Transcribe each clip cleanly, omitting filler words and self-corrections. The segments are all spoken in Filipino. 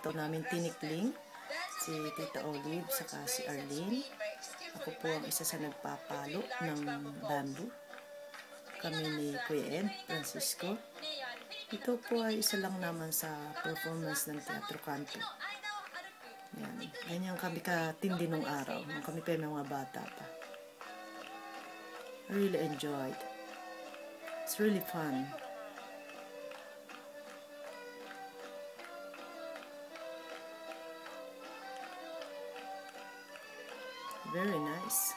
Ito namin tinikling, si Tita Olive, saka si Arlene. Ako po ang isa sa nagpapalo ng bamboo. Kami ni Kuya Ed Francisco. Ito po ay isa lang naman sa performance ng Teatro Canto. Yan. Ganyan kami katindi nung araw, nung kami pa mga bata pa. I really enjoyed. It's really fun. Very nice.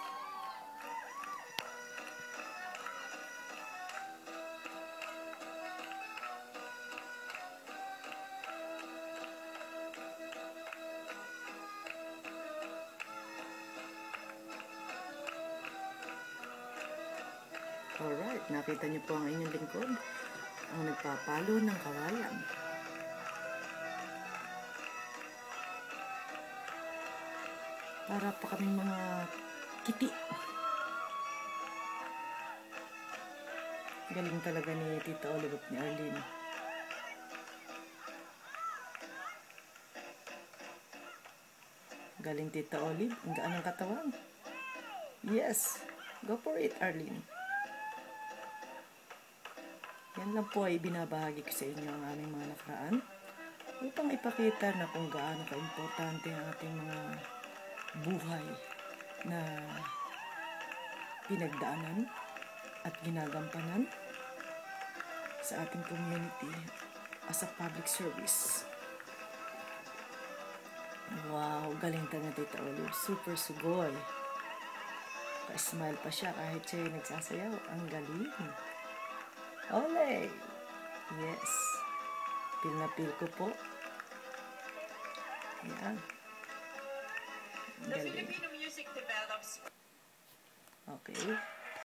Alright, nakita niyo po ang inyong lingkod, ang nagpapalo ng kawayan. Para pa kami mga kiti. Galing talaga ni Tita Olive at ni Arlene. Galing Tita Olive, ang gaan ng katawan. Yes, go for it, Arlene. Yan lang po ay binabahagi ko sa inyo ang aming mga nakaraan upang ipakita na kung gaano ka-importante ang ating mga buhay na pinagdaanan at ginagampanan sa ating community as a public service. Wow, galing talaga Tita Olive. Super sugoy. Pa-smile pa siya kahit siya nagsasayaw. Ang galing. Ole! Yes. Pil na pil ko po. Ayan. The Filipino music develops. Okay.